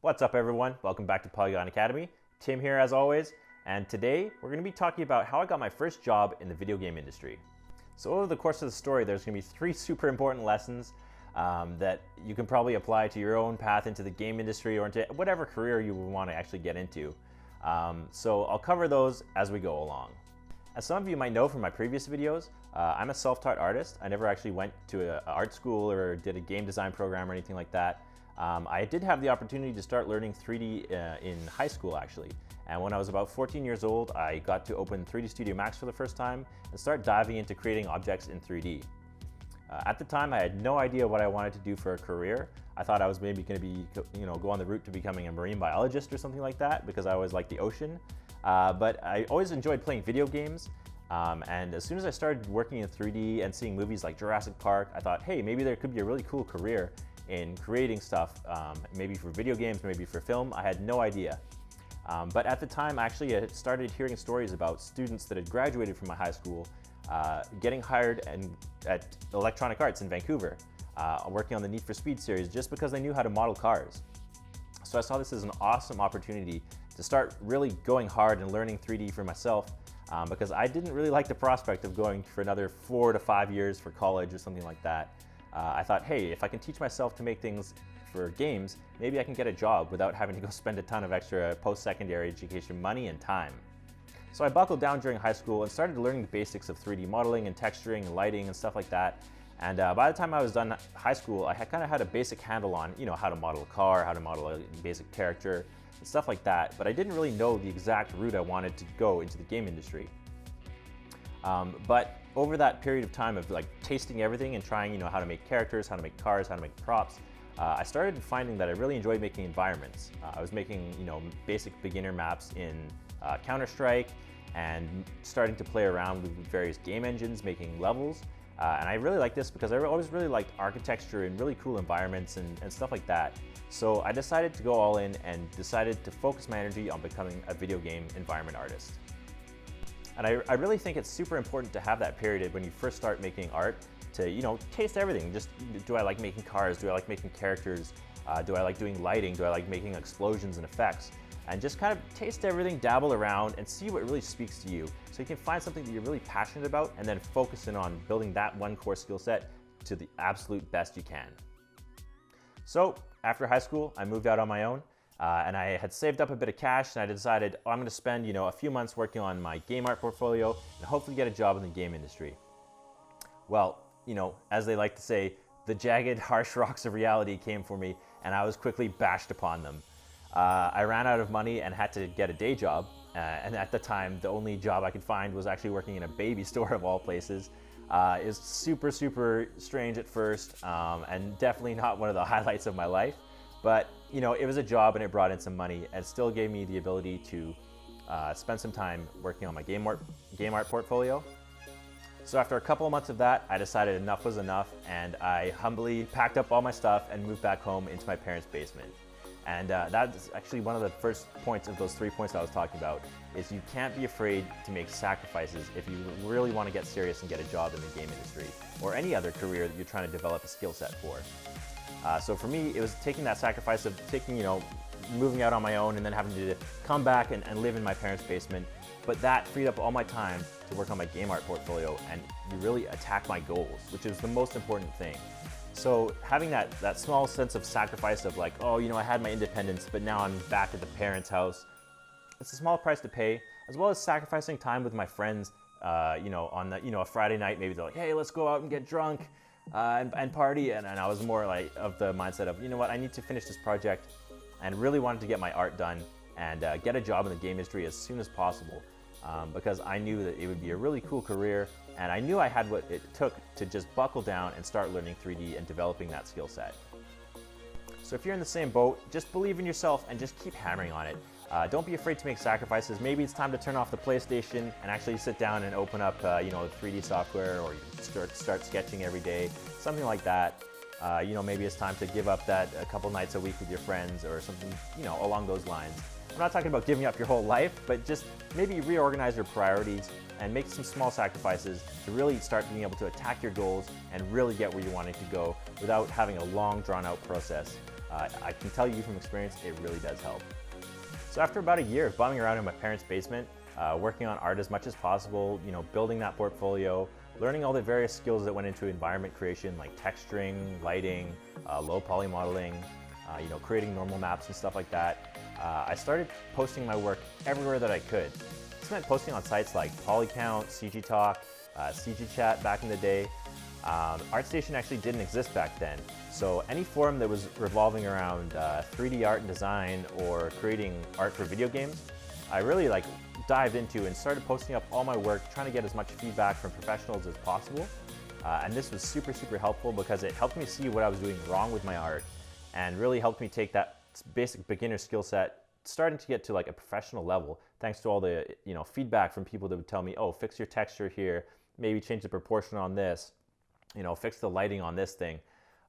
What's up everyone? Welcome back to Polygon Academy. Tim here as always, and today we're going to be talking about how I got my first job in the video game industry. So over the course of the story, there's going to be 3 super important lessons that you can probably apply to your own path into the game industry or into whatever career you want to actually get into. So I'll cover those as we go along. As some of you might know from my previous videos, I'm a self-taught artist. I never actually went to an art school or did a game design program or anything like that. I did have the opportunity to start learning 3D in high school actually. And when I was about 14 years old, I got to open 3D Studio Max for the first time and start diving into creating objects in 3D. At the time, I had no idea what I wanted to do for a career. I thought I was maybe going to be, go on the route to becoming a marine biologist or something like that because I always liked the ocean. But I always enjoyed playing video games. And as soon as I started working in 3D and seeing movies like Jurassic Park, I thought, hey, maybe there could be a really cool career in creating stuff, maybe for video games, maybe for film. I had no idea. But at the time, actually, I started hearing stories about students that had graduated from my high school getting hired at Electronic Arts in Vancouver, working on the Need for Speed series just because they knew how to model cars. So I saw this as an awesome opportunity to start really going hard and learning 3D for myself because I didn't really like the prospect of going for another 4 to 5 years for college or something like that. I thought, hey, if I can teach myself to make things for games, maybe I can get a job without having to go spend a ton of extra post-secondary education money and time. So I buckled down during high school and started learning the basics of 3D modeling and texturing and lighting and stuff like that. And by the time I was done high school, I kind of had a basic handle on, how to model a car, how to model a basic character, and stuff like that. But I didn't really know the exact route I wanted to go into the game industry. But over that period of time of tasting everything and trying, how to make characters, how to make cars, how to make props, I started finding that I really enjoyed making environments. I was making, basic beginner maps in Counter-Strike and starting to play around with various game engines, making levels. And I really like this because I always really liked architecture and really cool environments and stuff like that. So I decided to go all in and decided to focus my energy on becoming a video game environment artist. And I really think it's super important to have that period when you first start making art to, taste everything. Just, do I like making cars? Do I like making characters? Do I like doing lighting? Do I like making explosions and effects? And just kind of taste everything, dabble around, and see what really speaks to you. So you can find something that you're really passionate about and then focus in on building that one core skill set to the absolute best you can. So after high school, I moved out on my own. And I had saved up a bit of cash, and I decided, I'm going to spend, a few months working on my game art portfolio and hopefully get a job in the game industry. Well, as they like to say, the jagged, harsh rocks of reality came for me, and I was quickly bashed upon them. I ran out of money and had to get a day job, and at the time, the only job I could find was actually working in a baby store of all places. It was super, super strange at first, and definitely not one of the highlights of my life. But, it was a job and it brought in some money and still gave me the ability to spend some time working on my game art portfolio. So after a couple of months of that, I decided enough was enough, and I humbly packed up all my stuff and moved back home into my parents' basement. And that's actually one of the first points of those 3 points I was talking about, is you can't be afraid to make sacrifices if you really want to get serious and get a job in the game industry or any other career that you're trying to develop a skill set for. So for me, it was taking that sacrifice of moving out on my own and then having to come back and live in my parents' basement. But that freed up all my time to work on my game art portfolio and really attack my goals, which is the most important thing. So having that small sense of sacrifice of I had my independence, but now I'm back at the parents' house. It's a small price to pay, as well as sacrificing time with my friends, on a Friday night, maybe they're like, hey, let's go out and get drunk. And party, and I was more of the mindset of, I need to finish this project and really wanted to get my art done and get a job in the game industry as soon as possible because I knew that it would be a really cool career, and I knew I had what it took to just buckle down and start learning 3D and developing that skill set. So if you're in the same boat, just believe in yourself and just keep hammering on it. Don't be afraid to make sacrifices. Maybe it's time to turn off the PlayStation and actually sit down and open up, 3D software, or you start sketching every day, something like that. Maybe it's time to give up that a couple nights a week with your friends or something, along those lines. I'm not talking about giving up your whole life, but just maybe reorganize your priorities and make some small sacrifices to really start being able to attack your goals and really get where you're wanting to go without having a long, drawn-out process. I can tell you from experience, it really does help. So after about a year of bumming around in my parents' basement, working on art as much as possible, building that portfolio, learning all the various skills that went into environment creation like texturing, lighting, low poly modeling, creating normal maps and stuff like that, I started posting my work everywhere that I could. This meant posting on sites like Polycount, CG Talk, CG Chat back in the day. ArtStation actually didn't exist back then, so any forum that was revolving around 3D art and design or creating art for video games, I really dived into and started posting up all my work, trying to get as much feedback from professionals as possible. And this was super, super helpful because it helped me see what I was doing wrong with my art and really helped me take that basic beginner skill set, starting to get to a professional level, thanks to all the feedback from people that would tell me, oh, fix your texture here, maybe change the proportion on this, fix the lighting on this thing.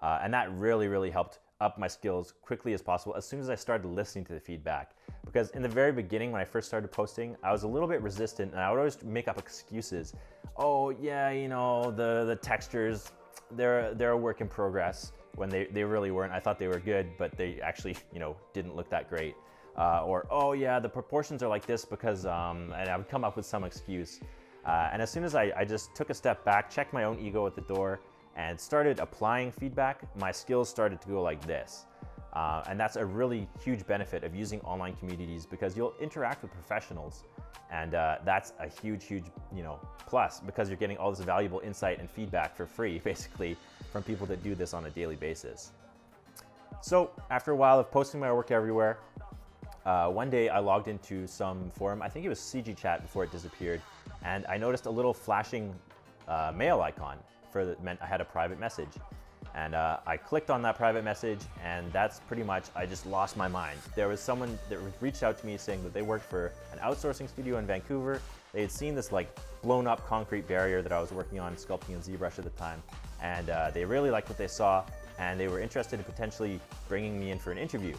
And that really, really helped up my skills quickly as possible as soon as I started listening to the feedback. Because in the very beginning, when I first started posting, I was a little bit resistant and I would always make up excuses. Oh yeah, the textures, they're a work in progress, when they really weren't. I thought they were good, but they actually, didn't look that great. Or, oh yeah, the proportions are like this because, and I would come up with some excuse. And as soon as I just took a step back, checked my own ego at the door, and started applying feedback, my skills started to go like this. And that's a really huge benefit of using online communities because you'll interact with professionals. And that's a huge, huge, plus because you're getting all this valuable insight and feedback for free, basically, from people that do this on a daily basis. So after a while of posting my work everywhere, one day I logged into some forum, I think it was CG Chat before it disappeared, and I noticed a little flashing mail icon that meant I had a private message. And I clicked on that private message, and that's pretty much, I just lost my mind. There was someone that reached out to me saying that they worked for an outsourcing studio in Vancouver. They had seen this blown up concrete barrier that I was working on sculpting in ZBrush at the time. And they really liked what they saw, and they were interested in potentially bringing me in for an interview.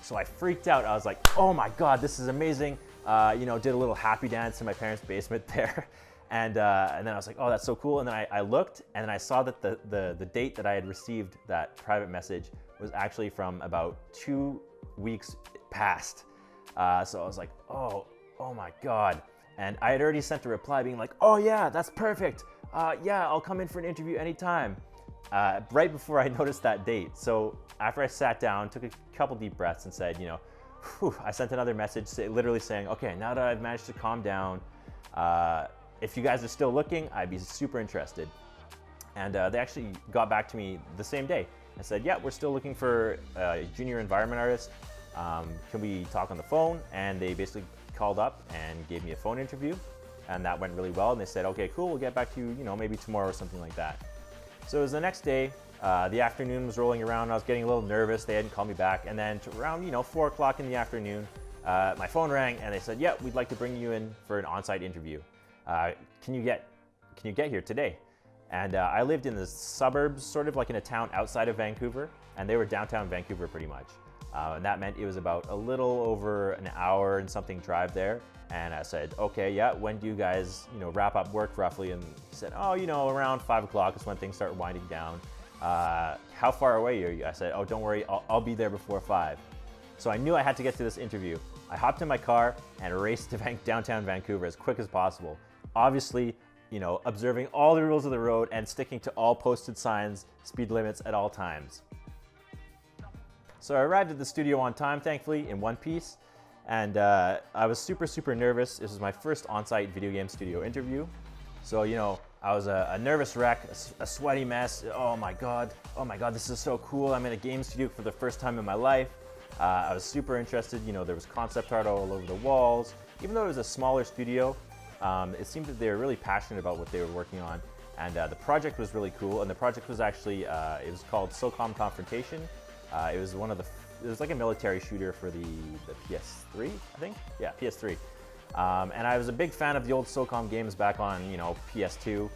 So I freaked out. I was like, oh my God, this is amazing. Did a little happy dance in my parents' basement there. And then I was like, oh, that's so cool. And then I looked, and then I saw that the date that I had received that private message was actually from about 2 weeks past. So I was like, oh my God. And I had already sent a reply being like, oh yeah, that's perfect. Yeah, I'll come in for an interview anytime. Right before I noticed that date. So after I sat down, took a couple deep breaths and said, I sent another message literally saying, okay, now that I've managed to calm down, if you guys are still looking, I'd be super interested. And they actually got back to me the same day and said, yeah, we're still looking for a junior environment artist. Can we talk on the phone? And they basically called up and gave me a phone interview, and that went really well. And they said, okay, cool, we'll get back to you, maybe tomorrow or something like that. So it was the next day. The afternoon was rolling around. I was getting a little nervous. They hadn't called me back. And then around 4 o'clock in the afternoon, my phone rang and they said, yeah, we'd like to bring you in for an on-site interview. Can you get here today? And I lived in the suburbs, sort of like in a town outside of Vancouver, and they were downtown Vancouver pretty much. And that meant it was about a little over an hour and something drive there. And I said, okay, yeah, when do you guys, wrap up work roughly? And he said, oh, around 5 o'clock is when things start winding down. How far away are you? I said, oh, don't worry, I'll be there before 5. So I knew I had to get to this interview. I hopped in my car and raced to downtown Vancouver as quick as possible. Obviously, observing all the rules of the road and sticking to all posted signs, speed limits at all times. So I arrived at the studio on time, thankfully, in one piece. And I was super, super nervous. This was my first on-site video game studio interview. So, I was a nervous wreck, a sweaty mess. Oh my God, this is so cool. I'm in a game studio for the first time in my life. I was super interested. There was concept art all over the walls. Even though it was a smaller studio, it seemed that they were really passionate about what they were working on. And the project was really cool. And the project was actually, it was called SOCOM Confrontation. It was like a military shooter for the PS3, I think? Yeah, PS3. And I was a big fan of the old SOCOM games back on, PS2.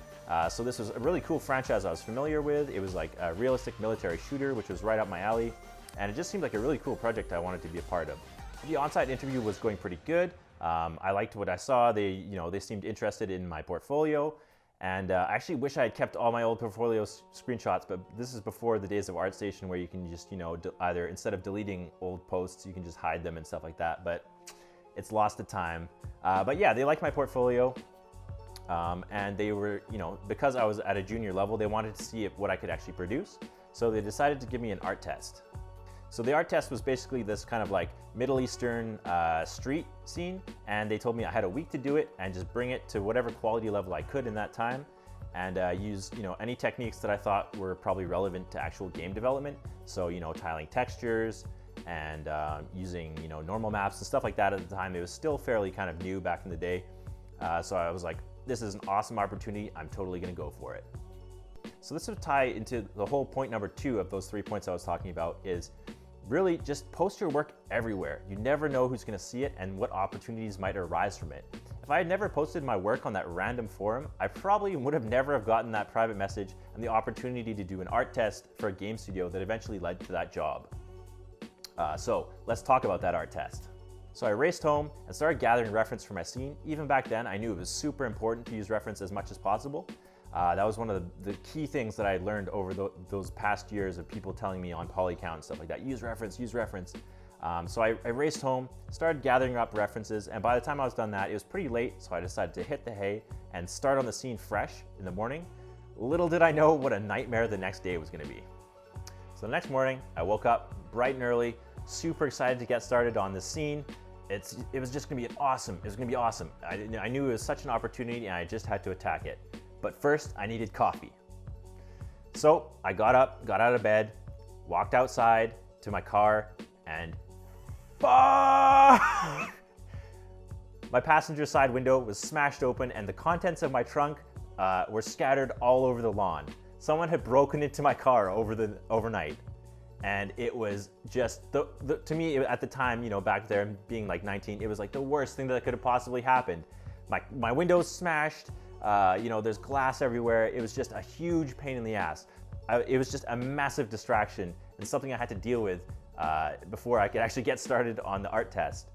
So this was a really cool franchise I was familiar with. It was like a realistic military shooter, which was right up my alley. And it just seemed like a really cool project I wanted to be a part of. The on-site interview was going pretty good. I liked what I saw. They seemed interested in my portfolio. And I actually wish I had kept all my old portfolio screenshots, but this is before the days of ArtStation where you can just, either instead of deleting old posts, you can just hide them and stuff like that. But it's lost to time. But yeah, they liked my portfolio. And they were, because I was at a junior level, they wanted to see what I could actually produce. So they decided to give me an art test. So the art test was basically this kind of like Middle Eastern street scene, and they told me I had a week to do it and just bring it to whatever quality level I could in that time, and use any techniques that I thought were probably relevant to actual game development. So tiling textures and using normal maps and stuff like that. At the time, it was still fairly kind of new back in the day. So I was like, this is an awesome opportunity. I'm totally going to go for it. So this would tie into the whole point number 2 of those 3 points I was talking about, is really just post your work everywhere. You never know who's going to see it and what opportunities might arise from it. If I had never posted my work on that random forum, I probably would have never have gotten that private message and the opportunity to do an art test for a game studio that eventually led to that job. So let's talk about that art test. So I raced home and started gathering reference for my scene. Even back then, I knew it was super important to use reference as much as possible. That was one of the key things that I learned over those past years of people telling me on Polycount and stuff like that. Use reference, use reference. So I raced home, started gathering up references, and by the time I was done that, it was pretty late, so I decided to hit the hay and start on the scene fresh in the morning. Little did I know what a nightmare the next day was going to be. So the next morning, I woke up bright and early, super excited to get started on this scene. It was just going to be awesome. It was going to be awesome. I knew it was such an opportunity, and I just had to attack it. But first, I needed coffee. So I got up, got out of bed, walked outside to my car, and my passenger side window was smashed open, and the contents of my trunk were scattered all over the lawn. Someone had broken into my car overnight, and it was just to me at the time, back there being like 19, it was like the worst thing that could have possibly happened. My window's smashed. There's glass everywhere. It was just a huge pain in the ass. It was just a massive distraction and something I had to deal with before I could actually get started on the art test.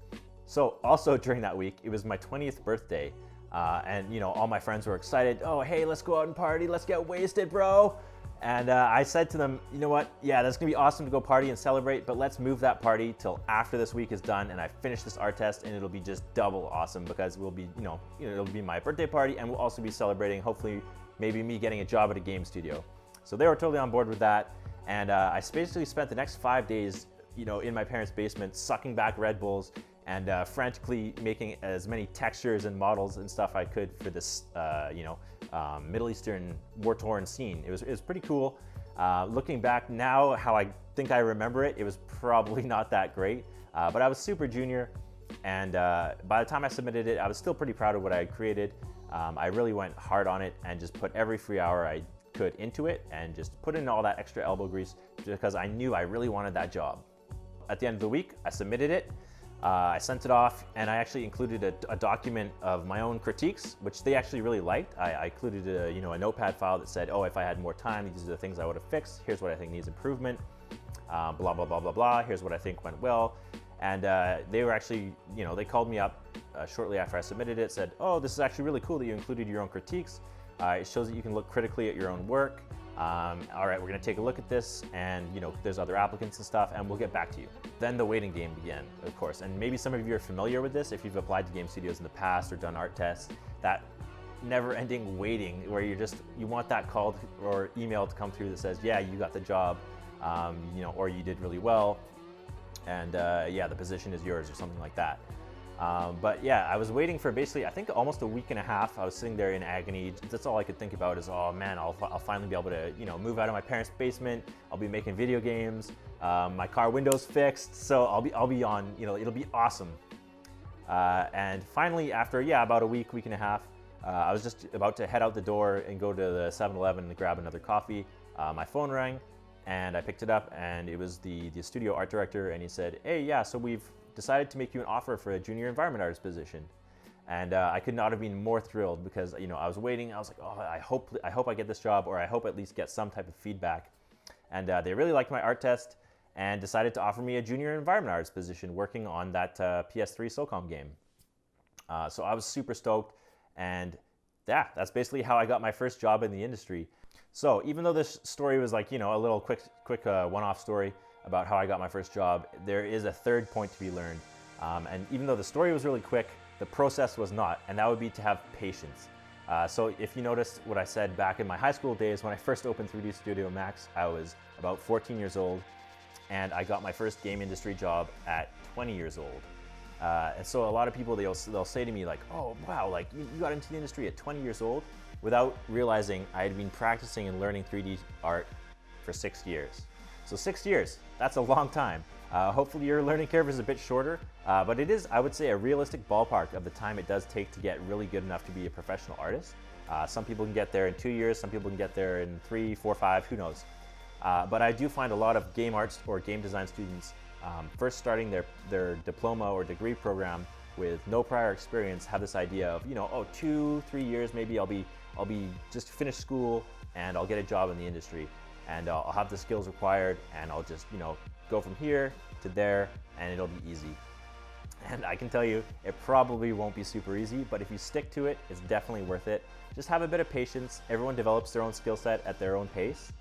So also during that week, it was my 20th birthday. And all my friends were excited. Oh, hey, let's go out and party. Let's get wasted, bro. And I said to them, you know what? Yeah, that's gonna be awesome to go party and celebrate, but let's move that party till after this week is done and I finish this art test, and it'll be just double awesome because we'll be, it'll be my birthday party, and we'll also be celebrating, hopefully, maybe me getting a job at a game studio. So they were totally on board with that. And I basically spent the next 5 days, in my parents' basement, sucking back Red Bulls and frantically making as many textures and models and stuff I could for this, Middle Eastern war-torn scene. It was pretty cool. Looking back now, how I think I remember it, it was probably not that great. But I was super junior, and by the time I submitted it, I was still pretty proud of what I had created. I really went hard on it and just put every free hour I could into it and just put in all that extra elbow grease because I knew I really wanted that job. At the end of the week, I submitted it. I sent it off, and I actually included a document of my own critiques, which they actually really liked. I included a notepad file that said, oh, if I had more time, these are the things I would have fixed. Here's what I think needs improvement. Blah, blah, blah, blah, blah. Here's what I think went well. And they were actually, they called me up shortly after I submitted it, said, oh, this is actually really cool that you included your own critiques. It shows that you can look critically at your own work. All right, we're gonna take a look at this, and there's other applicants and stuff, and we'll get back to you. Then the waiting game began, of course, and maybe some of you are familiar with this if you've applied to game studios in the past or done art tests. That never-ending waiting where you want that call or email to come through that says, yeah, you got the job, or you did really well, and yeah, the position is yours or something like that. But yeah, I was waiting for basically, I think almost a week and a half. I was sitting there in agony. That's all I could think about is, oh man, I'll finally be able to, move out of my parents' basement. I'll be making video games. My car window's fixed, so I'll be on, it'll be awesome. And finally, after, about a week and a half, I was just about to head out the door and go to the 7-Eleven and grab another coffee. My phone rang, and I picked it up, and it was the studio art director, and he said, hey, yeah, so we've decided to make you an offer for a junior environment artist position. And I could not have been more thrilled because, I was waiting. I was like, oh, I hope I get this job, or I hope at least get some type of feedback. And they really liked my art test and decided to offer me a junior environment artist position working on that PS3 SOCOM game. So I was super stoked, and yeah, that's basically how I got my first job in the industry. So even though this story was like, a little quick one-off story about how I got my first job, there is a third point to be learned. And even though the story was really quick, the process was not, and that would be to have patience. So if you noticed what I said back in my high school days, when I first opened 3D Studio Max, I was about 14 years old, and I got my first game industry job at 20 years old. And so a lot of people, they'll say to me like, oh, wow, like you got into the industry at 20 years old, without realizing I had been practicing and learning 3D art for 6 years. So 6 years, that's a long time. Hopefully your learning curve is a bit shorter, but it is, I would say, a realistic ballpark of the time it does take to get really good enough to be a professional artist. Some people can get there in 2 years, some people can get there in 3, 4, 5, who knows. But I do find a lot of game arts or game design students first starting their diploma or degree program with no prior experience have this idea of, oh, 2, 3 years, maybe I'll be just finish school and I'll get a job in the industry and I'll have the skills required and I'll just, go from here to there and it'll be easy. And I can tell you, it probably won't be super easy, but if you stick to it, it's definitely worth it. Just have a bit of patience. Everyone develops their own skill set at their own pace.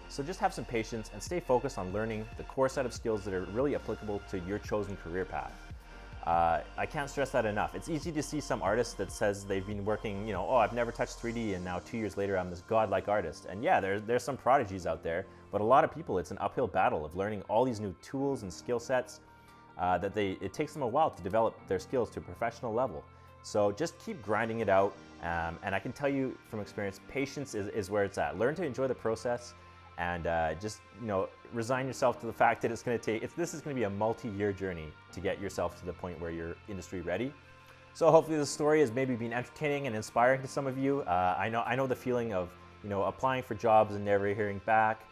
So just have some patience and stay focused on learning the core set of skills that are really applicable to your chosen career path. I can't stress that enough. It's easy to see some artists that says they've been working, oh, I've never touched 3D and now 2 years later I'm this godlike artist. And yeah, there's some prodigies out there, but a lot of people, it's an uphill battle of learning all these new tools and skill sets it takes them a while to develop their skills to a professional level. So just keep grinding it out. And I can tell you from experience, patience is where it's at. Learn to enjoy the process and just, resign yourself to the fact that this is going to be a multi-year journey to get yourself to the point where you're industry ready. So hopefully this story has maybe been entertaining and inspiring to some of you. I know the feeling of, applying for jobs and never hearing back.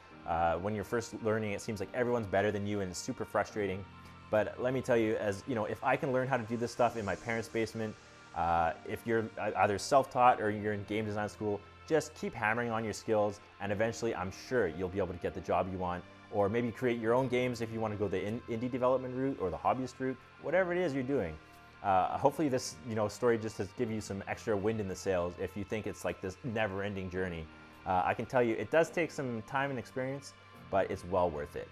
When you're first learning, it seems like everyone's better than you and it's super frustrating. But let me tell you, if I can learn how to do this stuff in my parents' basement, if you're either self-taught or you're in game design school, just keep hammering on your skills and eventually I'm sure you'll be able to get the job you want, or maybe create your own games if you want to go the indie development route or the hobbyist route, whatever it is you're doing. Hopefully this story just has given you some extra wind in the sails if you think it's like this never-ending journey. I can tell you it does take some time and experience, but it's well worth it.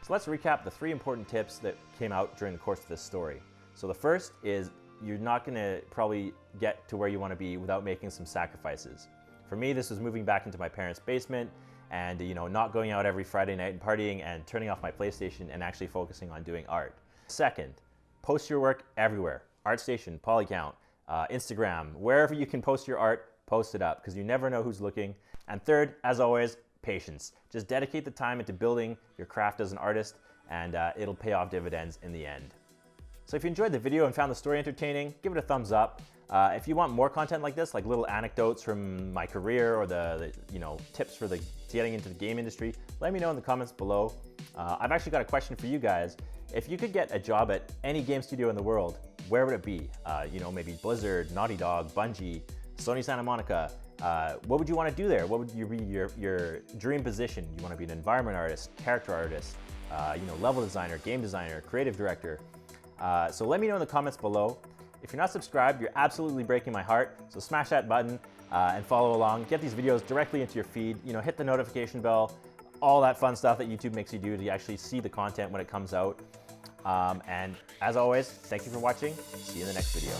So let's recap the 3 important tips that came out during the course of this story. So the first is you're not going to probably get to where you want to be without making some sacrifices. For me, this was moving back into my parents' basement and not going out every Friday night and partying and turning off my PlayStation and actually focusing on doing art. Second, post your work everywhere. ArtStation, Polycount, Instagram, wherever you can post your art, post it up because you never know who's looking. And third, as always, patience. Just dedicate the time into building your craft as an artist and it'll pay off dividends in the end. So if you enjoyed the video and found the story entertaining, give it a thumbs up. If you want more content like this, like little anecdotes from my career or the tips for getting into the game industry, let me know in the comments below. I've actually got a question for you guys. If you could get a job at any game studio in the world, where would it be? Maybe Blizzard, Naughty Dog, Bungie, Sony Santa Monica. What would you want to do there? What would be your dream position? You want to be an environment artist, character artist, level designer, game designer, creative director. So let me know in the comments below. If you're not subscribed, you're absolutely breaking my heart. So smash that button and follow along. Get these videos directly into your feed. Hit the notification bell, all that fun stuff that YouTube makes you do to actually see the content when it comes out. And as always, thank you for watching. See you in the next video.